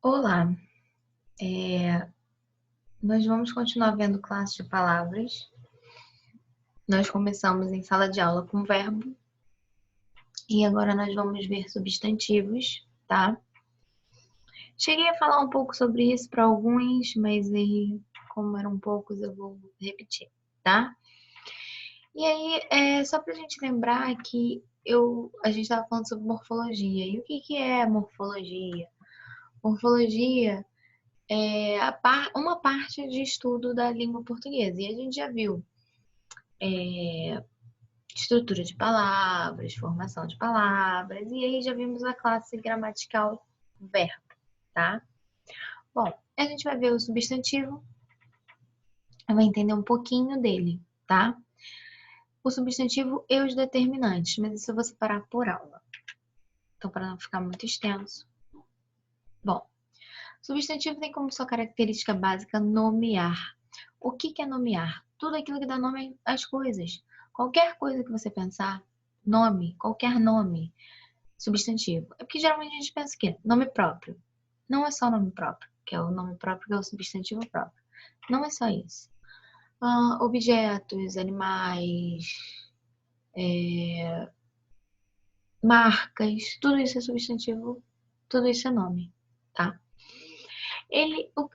Olá, eh, nós vamos continuar vendo classe de palavras. Nós começamos em sala de aula com verbo e agora nós vamos ver substantivos, tá? Cheguei a falar um pouco sobre isso para alguns, mas aí, como eram poucos, eu vou repetir, tá? E aí, só pra gente lembrar que a gente estava falando sobre morfologia. E o que que é morfologia? Morfologia é uma parte de estudo da língua portuguesa. E a gente já viu estrutura de palavras, formação de palavras, e aí já vimos a classe gramatical verbo, tá? Bom, a gente vai ver o substantivo, vai entender um pouquinho dele, tá? O substantivo e os determinantes, mas isso eu vou separar por aula. Então, para não ficar muito extenso. Bom, substantivo tem como sua característica básica nomear. O que é nomear? Tudo aquilo que dá nome às coisas. Qualquer coisa que você pensar, nome, qualquer nome, substantivo. É porque geralmente a gente pensa o quê? Nome próprio. Não é só nome próprio, que é o nome próprio, que é o substantivo próprio. Não é só isso. Objetos, animais, marcas, tudo isso é substantivo, tudo isso é nome, tá?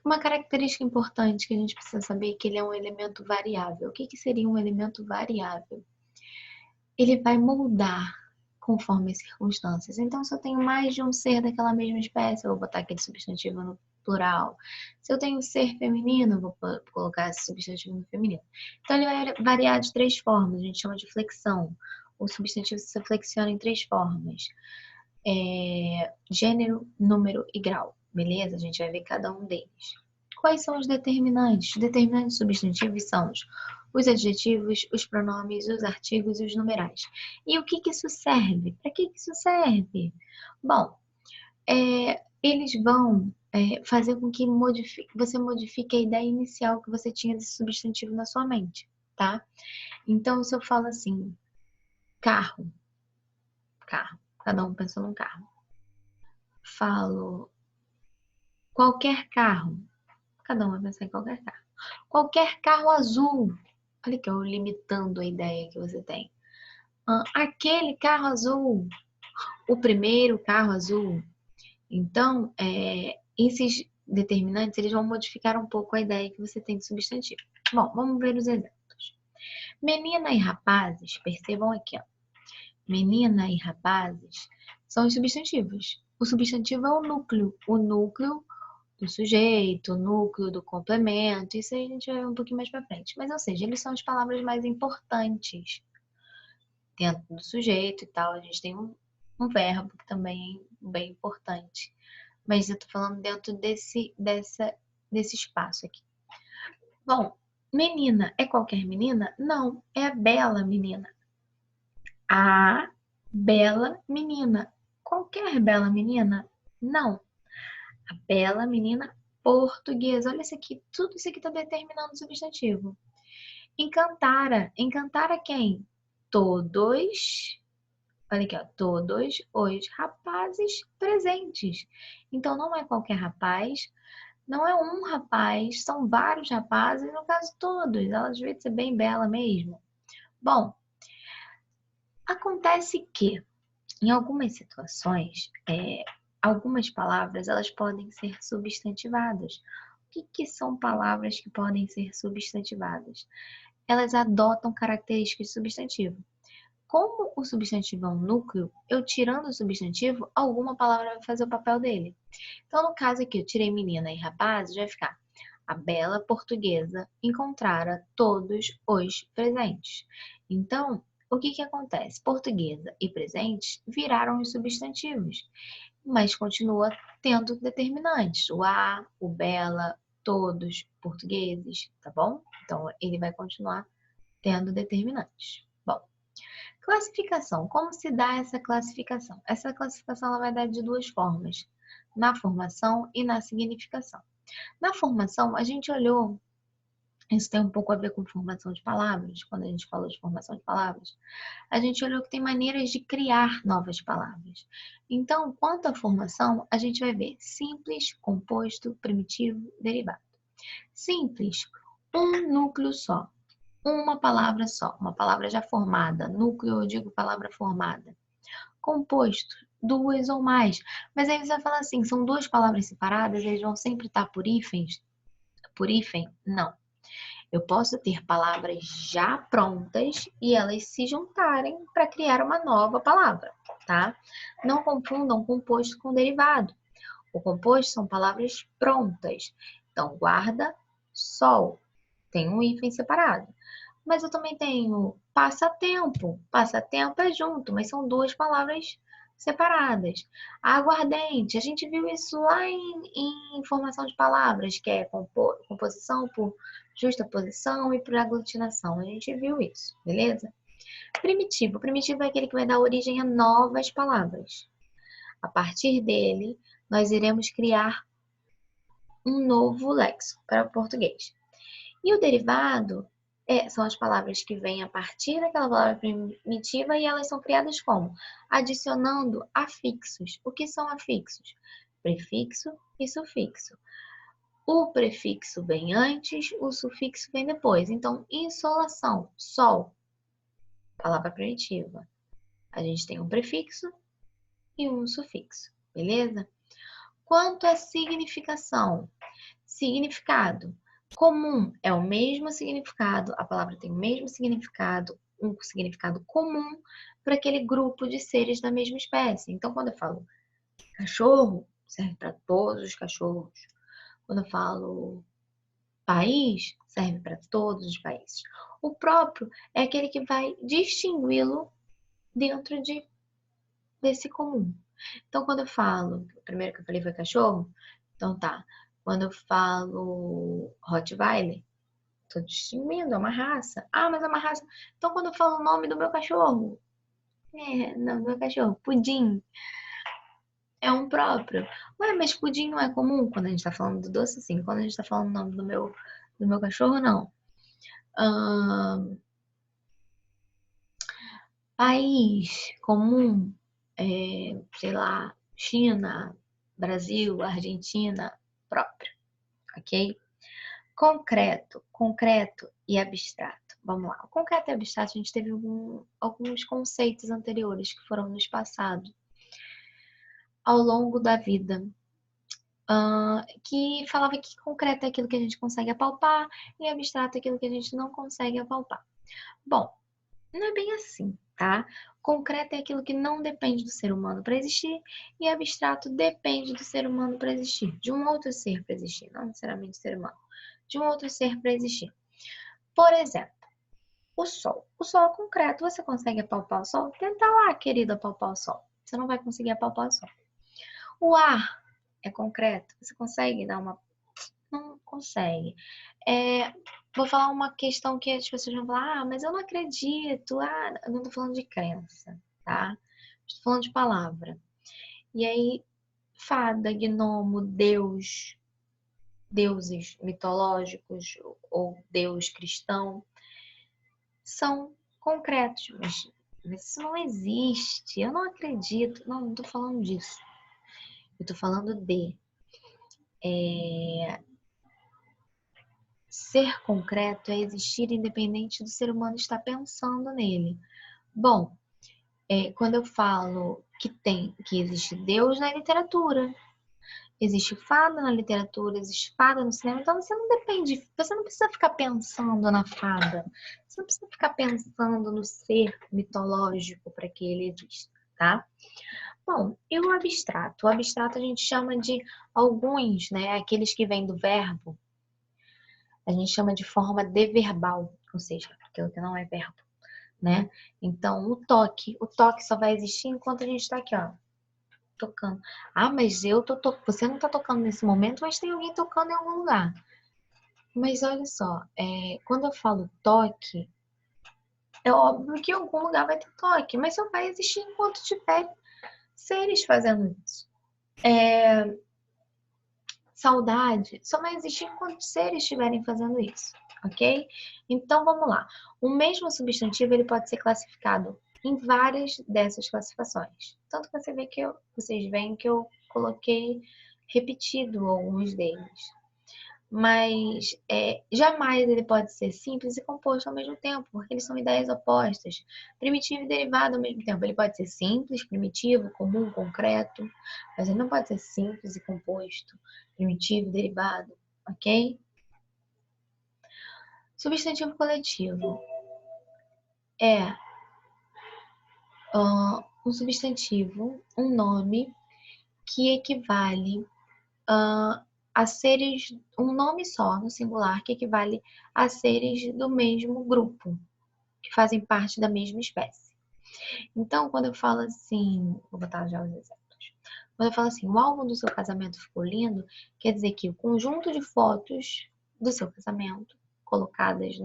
Uma característica importante que a gente precisa saber é que ele é um elemento variável. O que que seria um elemento variável? Ele vai moldar conforme as circunstâncias. Então, se eu tenho mais de um ser daquela mesma espécie, eu vou botar aquele substantivo no plural. Se eu tenho um ser feminino, eu vou colocar esse substantivo no feminino. Então, ele vai variar de três formas, a gente chama de flexão. O substantivo se flexiona em três formas. Gênero, número e grau. Beleza? A gente vai ver cada um deles. Quais são os determinantes? Os determinantes substantivos são os adjetivos, os pronomes, os artigos e os numerais. E o que que isso serve? Para que que isso serve? Bom, eles vão fazer com que você modifique a ideia inicial que você tinha desse substantivo na sua mente, tá? Então, se eu falo assim, carro, carro, cada um pensa num carro. Falo qualquer carro, cada um vai pensar em qualquer carro. Qualquer carro azul. Olha que eu limitando a ideia que você tem. Aquele carro azul. O primeiro carro azul. Então, esses determinantes, eles vão modificar um pouco a ideia que você tem de substantivo. Bom, vamos ver os exemplos. Menina e rapazes, percebam aqui, ó. Menina e rapazes são os substantivos. O substantivo é o núcleo do sujeito, o núcleo do complemento, isso aí a gente vai ver um pouquinho mais pra frente. Mas, ou seja, eles são as palavras mais importantes dentro do sujeito e tal. A gente tem um verbo que também é bem importante. Mas eu tô falando dentro desse espaço aqui. Bom, menina é qualquer menina? Não, é a bela menina. A bela menina. Qualquer bela menina? Não. A bela menina portuguesa. Olha isso aqui, tudo isso aqui está determinando o substantivo. Encantara. Encantara quem? Todos. Olha aqui, ó. Todos os rapazes presentes. Então, não é qualquer rapaz, não é um rapaz, são vários rapazes, no caso, todos. Ela devia ser bem bela mesmo. Bom, acontece que, em algumas situações, algumas palavras elas podem ser substantivadas. O que que são palavras que podem ser substantivadas? Elas adotam características de substantivo. Como o substantivo é um núcleo, eu tirando o substantivo, alguma palavra vai fazer o papel dele. Então, no caso aqui, eu tirei menina e rapazes, vai ficar a bela portuguesa encontrara todos os presentes. Então, o que que acontece? Portuguesa e presentes viraram os substantivos, mas continua tendo determinantes. O a, o bela, todos, portugueses, tá bom? Então, ele vai continuar tendo determinantes. Bom, classificação. Como se dá essa classificação? Essa classificação ela vai dar de duas formas, na formação e na significação. Na formação, a gente olhou Isso tem um pouco a ver com formação de palavras. Quando a gente falou de formação de palavras, a gente olhou que tem maneiras de criar novas palavras. Então, quanto à formação, a gente vai ver simples, composto, primitivo, derivado. Simples, um núcleo só, uma palavra só, uma palavra já formada. Núcleo, eu digo palavra formada. Composto, duas ou mais. Mas aí você vai falar assim, são duas palavras separadas, eles vão sempre estar por hífens? Por hífen? Não. Eu posso ter palavras já prontas e elas se juntarem para criar uma nova palavra, tá? Não confundam composto com derivado. O composto são palavras prontas. Então, guarda, sol. Tem um hífen separado. Mas eu também tenho passatempo. Passatempo é junto, mas são duas palavras separadas. Aguardente, a gente viu isso lá em formação de palavras, que é composição por justaposição e por aglutinação. A gente viu isso, beleza? Primitivo. Primitivo é aquele que vai dar origem a novas palavras. A partir dele, nós iremos criar um novo léxico para o português. E o derivado são as palavras que vêm a partir daquela palavra primitiva e elas são criadas como? Adicionando afixos. O que são afixos? Prefixo e sufixo. O prefixo vem antes, o sufixo vem depois. Então, insolação, sol, palavra primitiva. A gente tem um prefixo e um sufixo, beleza? Quanto à significação? Significado. Comum é o mesmo significado, a palavra tem o mesmo significado, um significado comum para aquele grupo de seres da mesma espécie. Então, quando eu falo cachorro, serve para todos os cachorros. Quando eu falo país, serve para todos os países. O próprio é aquele que vai distingui-lo dentro desse comum. Então, quando eu falo, o primeiro que eu falei foi cachorro, então tá. Quando eu falo Rottweiler, tô distinguindo, é uma raça. Ah, mas é uma raça. Então, quando eu falo o nome do meu cachorro, não, do meu cachorro, Pudim, é um próprio. Ué, mas pudim não é comum quando a gente tá falando do doce, sim. Quando a gente tá falando o nome do meu cachorro, não. País comum, sei lá, China, Brasil, Argentina, próprio, ok? Concreto e abstrato. Vamos lá. O concreto e abstrato, a gente teve alguns conceitos anteriores que foram nos passados ao longo da vida. Que falava que concreto é aquilo que a gente consegue apalpar e abstrato é aquilo que a gente não consegue apalpar. Bom, não é bem assim, tá? Concreto é aquilo que não depende do ser humano para existir e abstrato depende do ser humano para existir, de um outro ser para existir, não necessariamente do ser humano, de um outro ser para existir. Por exemplo, o sol. O sol é concreto, você consegue apalpar o sol? Tenta lá, querido, apalpar o sol. Você não vai conseguir apalpar o sol. O ar é concreto, você consegue dar uma... Não consegue. Vou falar uma questão que as pessoas vão falar, mas eu não acredito. Eu não tô falando de crença, tá? Estou falando de palavra. E aí, fada, gnomo, deus, deuses mitológicos ou deus cristão são concretos, mas isso não existe. Eu não acredito. Não tô falando disso. Eu tô falando de ser concreto é existir independente do ser humano estar pensando nele. Bom, quando eu falo que existe Deus na literatura, existe fada na literatura, existe fada no cinema, então você não precisa ficar pensando na fada, você não precisa ficar pensando no ser mitológico para que ele exista, tá? Bom, e o abstrato? O abstrato a gente chama de alguns, né? Aqueles que vêm do verbo, a gente chama de forma deverbal, ou seja, aquilo que não é verbo, né? Então, o toque só vai existir enquanto a gente está aqui, ó, tocando. Ah, mas você não tá tocando nesse momento, mas tem alguém tocando em algum lugar. Mas olha só, quando eu falo toque, é óbvio que em algum lugar vai ter toque, mas só vai existir enquanto tiver seres fazendo isso. Saudade só vai existir enquanto seres estiverem fazendo isso. ok? Então, vamos lá. O mesmo substantivo, ele pode ser classificado em várias dessas classificações. Tanto que vocês veem que eu coloquei repetido alguns deles. Mas jamais ele pode ser simples e composto ao mesmo tempo, porque eles são ideias opostas. Primitivo e derivado ao mesmo tempo. Ele pode ser simples, primitivo, comum, concreto, mas ele não pode ser simples e composto, primitivo e derivado, ok? Substantivo coletivo é um substantivo, um nome que equivale a seres, um nome só, no singular, que equivale a seres do mesmo grupo, que fazem parte da mesma espécie. Então, quando eu falo assim, vou botar já os exemplos. Quando eu falo assim, o álbum do seu casamento ficou lindo, quer dizer que o conjunto de fotos do seu casamento, colocadas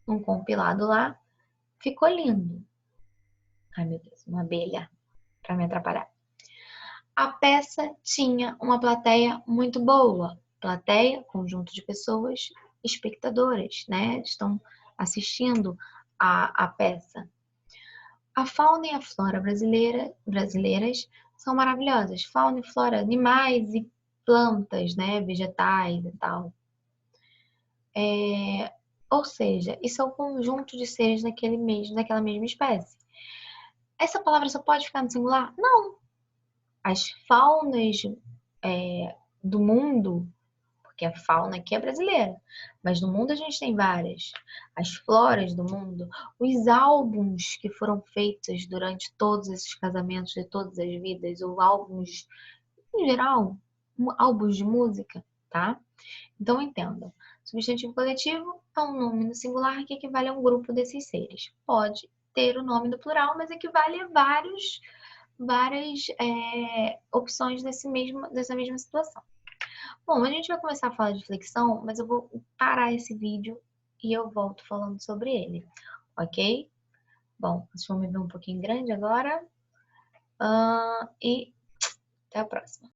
num compilado lá, ficou lindo. Ai, meu Deus, uma abelha para me atrapalhar. A peça tinha uma plateia muito boa. Plateia, conjunto de pessoas, espectadoras, né? Estão assistindo a peça. A fauna e a flora brasileiras são maravilhosas. Fauna e flora, animais e plantas, né? Vegetais e tal. Ou seja, isso é o conjunto de seres daquela mesma espécie. Essa palavra só pode ficar no singular? Não. As faunas do mundo, porque a fauna aqui é brasileira, mas no mundo a gente tem várias. As floras do mundo, os álbuns que foram feitos durante todos esses casamentos de todas as vidas, ou álbuns em geral, álbuns de música, tá? Então entendam. Substantivo coletivo é um nome no singular que equivale a um grupo desses seres. Pode ter o nome no plural, mas equivale a várias opções dessa mesma situação. Bom, a gente vai começar a falar de flexão, mas eu vou parar esse vídeo e eu volto falando sobre ele, ok? Bom, vocês vão me ver um pouquinho grande agora. E até a próxima.